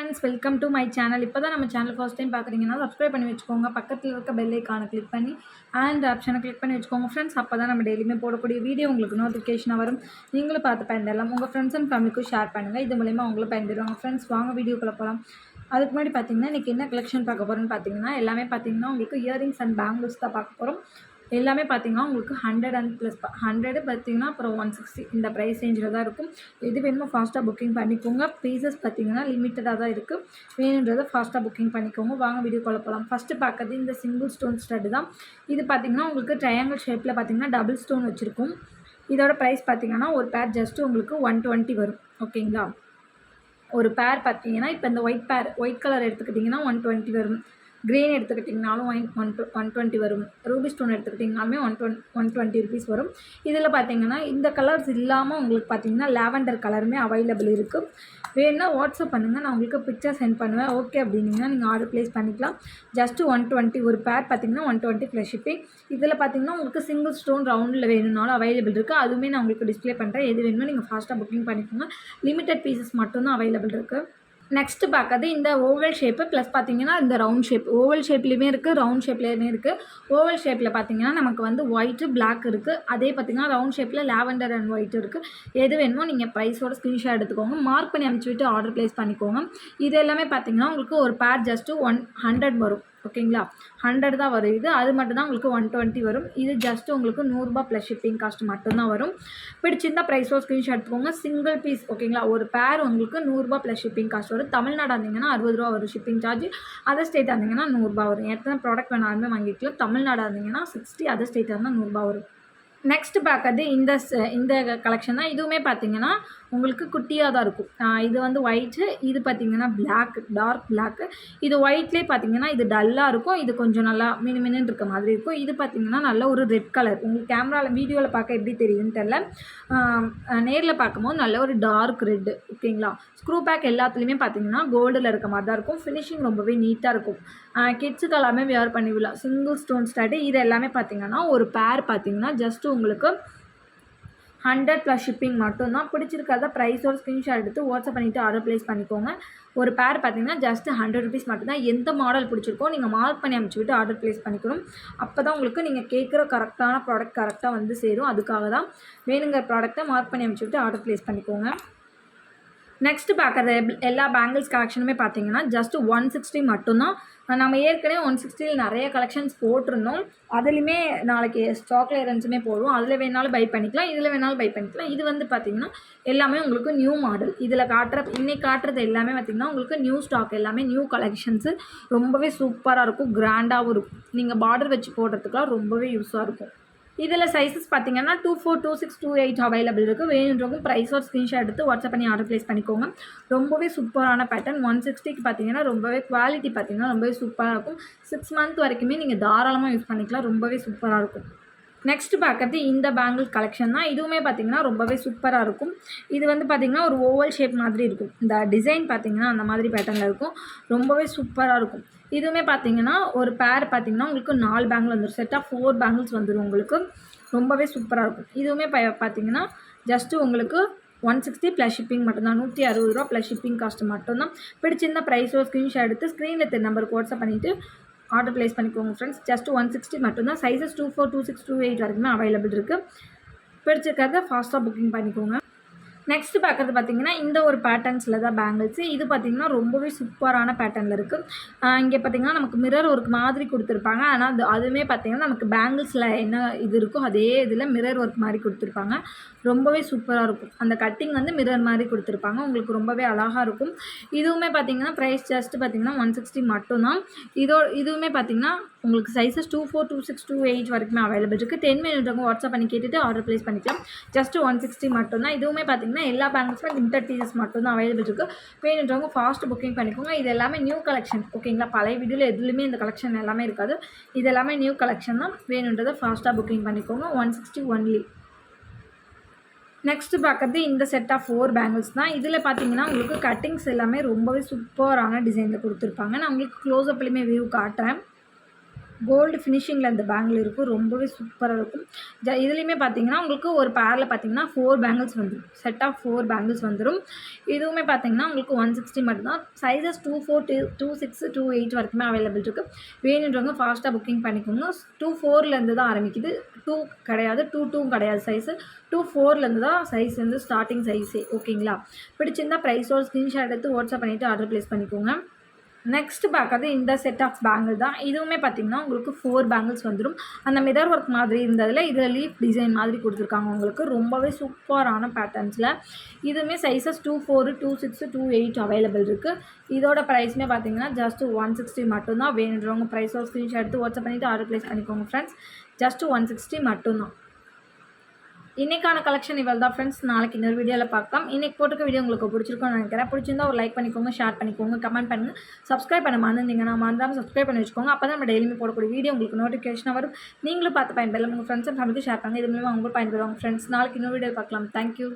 Friends, welcome to my channel. இப்போ தான் நம்ம சேனல் ஃபர்ஸ்ட் டைம் பார்க்குறீங்கன்னா சப்ஸ்கிரைப் பண்ணி வச்சுக்கோங்க. பக்கத்தில் இருக்க பெல் ஐக்கானை கிளிக் பண்ணி ஆப்ஷனை கிளிக் பண்ணி வச்சுக்கோங்க ஃப்ரெண்ட்ஸ். அப்போ தான் நம்ம டெய்லியுமே போடக்கூடிய வீடியோ உங்களுக்கு நோட்டிஃபிகேஷனாக வரும். நீங்களும் பார்த்து பயன்பெறலாம். உங்கள் ஃப்ரெண்ட்ஸ் அண்ட் ஃபேமிலிக்கும் ஷேர் பண்ணுங்கள். இது மூலிமா அவங்களும் பயன்பெறுவாங்க. ஃப்ரெண்ட்ஸ், வாங்க வீடியோக்குள்ளே போகலாம். அதுக்கு முன்னாடி பார்த்தீங்கன்னா இன்றைக்கி என்ன கலெக்ஷன் பார்க்க போகிறோன்னு பார்த்தீங்கன்னா எல்லாமே பார்த்தீங்கன்னா உங்களுக்கு இயரிங்ஸ் அண்ட் பேங்கிள்ஸ் தான் பார்க்க போகிறோம். எல்லாமே பார்த்தீங்கன்னா உங்களுக்கு 100 அண்ட் ப்ளஸ் 100 பார்த்தீங்கன்னா அப்புறம் 160 இந்த ப்ரைஸ் ரேஞ்சில் தான் இருக்கும். எது வேணுமோ ஃபாஸ்ட்டாக புக்கிங் பண்ணிக்கோங்க. பீசஸ் பார்த்தீங்கன்னா லிமிட்டடாக தான் இருக்குது. வேணுன்றதை ஃபாஸ்ட்டாக புக்கிங் பண்ணிக்கோங்க. வாங்க வீடியோக்குள்ள போகலாம். ஃபஸ்ட்டு பார்க்குறது இந்த சிங்கிள் ஸ்டோன் ஸ்டட் தான். இது பார்த்தீங்கன்னா உங்களுக்கு ட்ரையாங்கிள் ஷேப்பில் பார்த்தீங்கன்னா டபுள் ஸ்டோன் வச்சுருக்கும். இதோட ப்ரைஸ் பார்த்தீங்கன்னா ஒரு பேர் ஜஸ்ட்டு உங்களுக்கு 120 வரும். ஓகேங்களா? ஒரு பேர் பார்த்தீங்கன்னா இப்போ இந்த ஒயிட் கலர் எடுத்துக்கிட்டிங்கன்னா 120 வரும். க்ரீன் எடுத்துக்கிட்டிங்கனாலும் 120 வரும். ரூபி ஸ்டோன் எடுத்துக்கிட்டிங்கனாலுமே 120 ருபீஸ் வரும். இதில் பார்த்தீங்கன்னா இந்த கலர்ஸ் இல்லாமல் உங்களுக்கு பார்த்தீங்கன்னா லாவெண்டர் கலருமே அவைலபிள் இருக்குது. வேணுன்னா வாட்ஸ்அப் பண்ணுங்கள், நான் உங்களுக்கு பிக்சர் சென்ட் பண்ணுவேன். ஓகே அப்படின்னீங்கன்னா நீங்கள் ஆர்டர் ப்ளேஸ் பண்ணிக்கலாம். ஜஸ்ட்டு 120 ஒரு பேர் பார்த்தீங்கன்னா 120 ப்ளஸ் ஷிப்பிங். இதில் பார்த்தீங்கன்னா உங்களுக்கு சிங்கிள் ஸ்டோன் ரவுண்டில் வேணும்னாலும் அவைலபிள் இருக்குது. அதுவுமே நான் உங்களுக்கு டிஸ்ப்ளே பண்ணுறேன். எது வேணுமோ நீங்கள் ஃபாஸ்ட்டாக புக்கிங் பண்ணிக்கோங்க. லிமிட்டட் பீசஸ் மட்டும்தான் அவைலபிள் இருக்குது. நெக்ஸ்ட்டு பார்க்கறது இந்த ஓவல் ஷேப்பு ப்ளஸ் பார்த்தீங்கன்னா இந்த ரவுண்ட் ஷேப். ஓவல் ஷேப்லேயுமே இருக்குது, ரவுண்ட் ஷேப்லேயுமே இருக்குது. ஓவல் ஷேப்பில் பார்த்தீங்கன்னா நமக்கு வந்து ஒயிட்டு பிளாக் இருக்குது. அதே பார்த்தீங்கன்னா ரவுண்ட் ஷேப்பில் லாவெண்டர் அண்ட் ஒயிட் இருக்குது. எது வேணுமோ நீங்கள் ப்ரைஸோட ஸ்க்ரீன்ஷாட் எடுத்துக்கோங்க. மார்க் பண்ணி அனுப்பிச்சி விட்டு ஆர்டர் ப்ளேஸ் பண்ணிக்கோங்க. இது எல்லாமே பார்த்தீங்கன்னா உங்களுக்கு ஒரு பேர் ஜஸ்ட்டு 100 வரும். ஓகேங்களா? 100 தான் வரும். இது அது மட்டும் தான் உங்களுக்கு 120 வரும். இது ஜஸ்ட் உங்களுக்கு 100 ரூபா ப்ளஸ் ஷிப்பிங் காஸ்ட் மட்டும்தான் வரும். பிடிச்சிருந்தா ப்ரைஸோ ஸ்க்ரீன்ஷாட் எடுத்துக்கோங்க. சிங்கிள் பீஸ் ஓகேங்களா? ஒரு பேர் உங்களுக்கு 100 ரூபா ப்ளஸ் ஷிப்பிங் காஸ்ட் வரும். தமிழ்நாடு இருந்தீங்கன்னா 60 ரூபா வரும் ஷிப்பிங் சார்ஜ். அதர் ஸ்டேட் இருந்தீங்கன்னா 100 ரூபா வரும். எத்தனை ப்ராடக்ட் வேணாலுமே வாங்கிக்கலாம். தமிழ்நாடு இருந்தீங்கன்னா 60, அதர் ஸ்டேட் இருந்தால் 100 ரூபா வரும். நெக்ஸ்ட்டு பார்க்கறது இந்த கலெக்ஷன் தான். இதுவுமே பார்த்தீங்கன்னா உங்களுக்கு குட்டியாக தான் இருக்கும். இது வந்து ஒயிட்டு, இது பார்த்தீங்கன்னா பிளாக், டார்க் பிளாக்கு. இது ஒயிட்லேயே பார்த்தீங்கன்னா இது டல்லாக இருக்கும். இது கொஞ்சம் நல்லா மினுமினுன்னு இருக்க மாதிரி இருக்கும். இது பார்த்தீங்கன்னா நல்ல ஒரு ரெட் கலர். உங்களுக்கு கேமராவில் வீடியோவில் பார்க்க எப்படி தெரியுதுன்னு தெரில. நேரில் பார்க்கும்போது நல்ல ஒரு டார்க் ரெட்டு. ஓகேங்களா? ஸ்க்ரூ பேக் எல்லாத்துலேயுமே பார்த்தீங்கன்னா கோல்டில் இருக்க மாதிரி தான் இருக்கும். ஃபினிஷிங் ரொம்பவே நீட்டாக இருக்கும். கிட்ஸுக்கு எல்லாமே வியர் பண்ணி விடலாம். சிங்கிள் ஸ்டோன் ஸ்டார்ட்டு இது எல்லாமே பார்த்தீங்கன்னா ஒரு பேர் பார்த்தீங்கன்னா ஜஸ்ட்டு உங்களுக்கு 100 ப்ளஸ் ஷிப்பிங் மட்டும்தான். பிடிச்சிருக்கிறத ப்ரைஸோட ஸ்க்ரீன்ஷாட் எடுத்து வாட்ஸ்அப் பண்ணிவிட்டு ஆர்டர் ப்ளேஸ் பண்ணிக்கோங்க. ஒரு பேர் பார்த்தீங்கன்னா ஜஸ்ட்டு 100 ருபீஸ் மட்டும்தான். எந்த மாடல் பிடிச்சிருக்கோ நீங்கள் மார்க் பண்ணி அனுப்பிச்சி விட்டு ஆர்டர் ப்ளேஸ் பண்ணிக்கணும். அப்போ தான் உங்களுக்கு நீங்கள் கேட்குற கரெக்டான ப்ராடக்ட் கரெக்டாக வந்து சேரும். அதுக்காக தான் வேணுங்கிற ப்ராடக்ட்டை மார்க் பண்ணி அனுப்பிச்சி விட்டு ஆர்டர் ப்ளேஸ் பண்ணிக்கோங்க. நெக்ஸ்ட்டு பார்க்குறது எல்லா பேங்கிள்ஸ் கலெக்ஷனுமே பார்த்தீங்கன்னா ஜஸ்ட்டு 160 மட்டும்தான். நம்ம ஏற்கனவே 160 நிறைய கலெக்ஷன்ஸ் போட்டிருந்தோம். அதுலேயுமே நாளைக்கு ஸ்டாக் கிளியரன்ஸுமே போடுவோம். அதில் வேணாலும் பை பண்ணிக்கலாம், இதில் வேணாலும் பை பண்ணிக்கலாம். இது வந்து பார்த்திங்கன்னா எல்லாமே உங்களுக்கு நியூ மாடல். இதில் இன்றைக்கி காட்டுறது எல்லாமே பார்த்திங்கன்னா உங்களுக்கு நியூ ஸ்டாக், எல்லாமே நியூ கலெக்ஷன்ஸு. ரொம்பவே சூப்பராக இருக்கும், கிராண்டாகவும் இருக்கும். நீங்கள் பார்டர் வச்சு போடுறதுக்குலாம் ரொம்பவே யூஸாக இருக்கும். இதில் சைஸஸ் பார்த்தீங்கன்னா 24, 26, 28 அவைலபிள் இருக்குது. வேணுன்றவங்க ப்ரைஸோட ஸ்க்ரீன்ஷாட் எடுத்து வாட்ஸ்அப் பண்ணி ஆர்டர் ப்ளேஸ் பண்ணிக்கோங்க. ரொம்பவே சூப்பரான பேட்டர்ன். 160க்கு பார்த்தீங்கன்னா ரொம்பவே குவாலிட்டி பார்த்தீங்கன்னா ரொம்பவே சூப்பராக இருக்கும். 6 மந்த் வரைக்குமே நீங்கள் தாராளமாக யூஸ் பண்ணிக்கலாம். ரொம்பவே சூப்பராக இருக்கும். நெக்ஸ்ட்டு பார்க்குறது இந்த பேங்கிள் கலெக்ஷன் தான். இதுவுமே பார்த்திங்கன்னா ரொம்பவே சூப்பராக இருக்கும். இது வந்து பார்த்திங்கன்னா ஒரு ஓவல் ஷேப் மாதிரி இருக்கும். இந்த டிசைன் பார்த்திங்கன்னா அந்த மாதிரி பேட்டர்னில் இருக்கும். ரொம்பவே சூப்பராக இருக்கும். இதுவுமே பார்த்திங்கன்னா ஒரு பேர் பார்த்திங்கன்னா உங்களுக்கு 4 பேங்கிள் வந்துடும். செட் ஆஃப் 4 பேங்கிள்ஸ் வந்துடும் உங்களுக்கு. ரொம்பவே சூப்பராக இருக்கும். இதுவுமே பார்த்திங்கன்னா ஜஸ்ட்டு உங்களுக்கு 160 ப்ளஸ் ஷிப்பிங் மட்டும்தான். 160 ரூபா ப்ளஸ் ஷிப்பிங் காஸ்ட்டு மட்டும்தான். பிடிச்சிருந்த ப்ரைஸோ ஸ்க்ரீன்ஷாட் எடுத்து ஸ்க்ரீனில் தெரிய நம்பருக்கு வாட்ஸ்அப் பண்ணிவிட்டு ஆர்டர் ப்ளேஸ் பண்ணிக்கோங்க ஃப்ரெண்ட்ஸ். ஜஸ்ட் 160 மட்டும்தான். சைஸஸ் 24, 26, 28 வரைக்குமே அவைலபிள் இருக்குது. பிடிச்சிருக்கிறத ஃபாஸ்ட்டாக புக்கிங் பண்ணிக்கோங்க. நெக்ஸ்ட்டு பார்க்குறது பார்த்திங்கன்னா இந்த ஒரு பேட்டர்ன்ஸில் தான் பேங்கிள்ஸு. இது பார்த்திங்கன்னா ரொம்பவே சூப்பரான பேட்டர்னில் இருக்குது. இங்கே பார்த்திங்கன்னா நமக்கு மிரர் ஒர்க் மாதிரி கொடுத்துருப்பாங்க. ஆனால் அதுவுமே பார்த்திங்கன்னா நமக்கு பேங்கிள்ஸில் என்ன இது இருக்கோ அதே இதில் மிரர் ஒர்க் மாதிரி கொடுத்துருப்பாங்க. ரொம்பவே சூப்பராக இருக்கும். அந்த கட்டிங் வந்து மிரர் மாதிரி கொடுத்துருப்பாங்க. உங்களுக்கு ரொம்பவே அழகாக இருக்கும். இதுவுமே பார்த்திங்கன்னா ப்ரைஸ் ஜஸ்ட்டு பார்த்திங்கன்னா 160 மட்டும்தான். இதுவுமே பார்த்திங்கன்னா உங்களுக்கு சைஸஸ் 24, 26, 28 வரைக்குமே அவைலபிள் இருக்குது. 10 மினிட்க்கு வாட்ஸ்அப் பண்ணி கேட்டுட்டு ஆர்டர் ப்ளேஸ் பண்ணிக்கலாம். ஜஸ்ட்டு 160 மட்டும்தான். இதுவுமே பார்த்திங்கன்னா எல்லா பேங்கிள்ஸுமே லிமிட்டட் பீசஸ் மட்டும்தான் அவைலபிள் இருக்குது. வேணுன்றவங்க ஃபாஸ்ட் புக்கிங் பண்ணிக்கோங்க. இது எல்லாமே நியூ கலெக்ஷன். ஓகேங்களா? பழைய வீடியோவில் எதுலையுமே இந்த கலெக்ஷன் எல்லாமே இருக்காது. இது எல்லாமே நியூ கலெக்ஷன் தான். வேணுன்றதை ஃபாஸ்ட்டாக புக்கிங் பண்ணிக்கோங்க. 160 ஒன்லி. நெக்ஸ்ட்டு பார்க்குறது இந்த செட் ஆஃப் 4 பேங்கிள்ஸ் தான். இதில் பார்த்தீங்கன்னா உங்களுக்கு கட்டிங்ஸ் எல்லாமே ரொம்பவே சூப்பரான டிசைனில் கொடுத்துருப்பாங்க. நான் உங்களுக்கு க்ளோஸ்அப்லேயுமே வியூ காட்டுறேன். கோல்டு ஃபினிஷிங்கில் இந்த பேங்கிள் இருக்கும். ரொம்பவே சூப்பராக இருக்கும். இதுலேயுமே பார்த்தீங்கன்னா உங்களுக்கு ஒரு பேரில் பார்த்தீங்கன்னா 4 பேங்கிள்ஸ் வந்துடும். செட் ஆஃப் 4 பேங்கிள்ஸ் வந்துடும். இதுவுமே பார்த்தீங்கன்னா உங்களுக்கு 160 மட்டும்தான். சைஸஸ் 24, 26, 28 வரைக்குமே அவைலபிள் இருக்குது. வேணுன்றவங்க ஃபாஸ்ட்டாக புக்கிங் பண்ணிக்கோங்க. 24லேருந்து தான் ஆரம்பிக்குது. 2 கிடையாது, 22 கிடையாது சைஸு. 24லேருந்து தான் சைஸ் வந்து ஸ்டார்டிங் சைஸே. ஓகேங்களா? பிடிச்சிருந்தா ப்ரைஸோட ஸ்க்ரீன்ஷாட் எடுத்து வாட்ஸ்அப் பண்ணிவிட்டு ஆர்டர் ப்ளேஸ் பண்ணிக்கோங்க. நெக்ஸ்ட் பார்க்கறது இந்த செட் ஆஃப் பேங்கிள் தான். இதுவுமே பார்த்திங்கன்னா உங்களுக்கு 4 பேங்கிள்ஸ் வந்துடும். அந்த மிரர் ஒர்க் மாதிரி இருந்ததில் இதில் லீஃப் டிசைன் மாதிரி கொடுத்துருக்காங்க உங்களுக்கு. ரொம்பவே சூப்பரான பேட்டர்ன்ஸில். இதுவுமே சைஸஸ் 24, 26, 28 அவைலபிள் இருக்குது. இதோட ப்ரைஸுமே பார்த்திங்கன்னா ஜஸ்ட் 160 மட்டும்தான். வேணுன்றவங்க ப்ரைஸோட ஸ்க்ரீன்ஷாட் எடுத்து வாட்ஸ்அப் பண்ணிவிட்டு ஆர்டர் ப்ளேஸ் பண்ணிக்கோங்க ஃப்ரெண்ட்ஸ். ஜஸ்ட் 160 மட்டும்தான். இன்றைக்கான கலெக்ஷன் இவ்வளோ தான் ஃப்ரெண்ட்ஸ். நாளைக்கு இன்னொரு வீடியோவில் பார்க்கலாம். இன்றைக்கி போட்டுக்க வீடியோ உங்களுக்கு பிடிச்சிருக்கும்னு நினைக்கிறேன். பிடிச்சிருந்தா ஒரு லைக் பண்ணிக்கோங்க, ஷேர் பண்ணிக்கோங்க, கமெண்ட் பண்ணுங்கள். சப்ஸ்கிரைப் பண்ண மறந்துருந்தீங்கன்னா மறந்துடாமல் சப்ஸ்கிரைப் பண்ணி வச்சுக்கோங்க. அப்போ தான் நம்ம டெய்லியுமே போடக்கூடிய வீடியோ உங்களுக்கு நோட்டிஃபிகேஷனாக வரும். நீங்களும் பார்த்து பயன்பெறலாம். உங்கள் ஃப்ரெண்ட்ஸ் அண்ட் ஃபேமிலிக்கு ஷேர் பண்ணுங்கள். இது மூலமாக அவங்க பயன்பெறுவாங்க ஃப்ரெண்ட்ஸ். நாளைக்கு இன்னொரு வீடியோ பார்க்கலாம். தேங்க்யூ.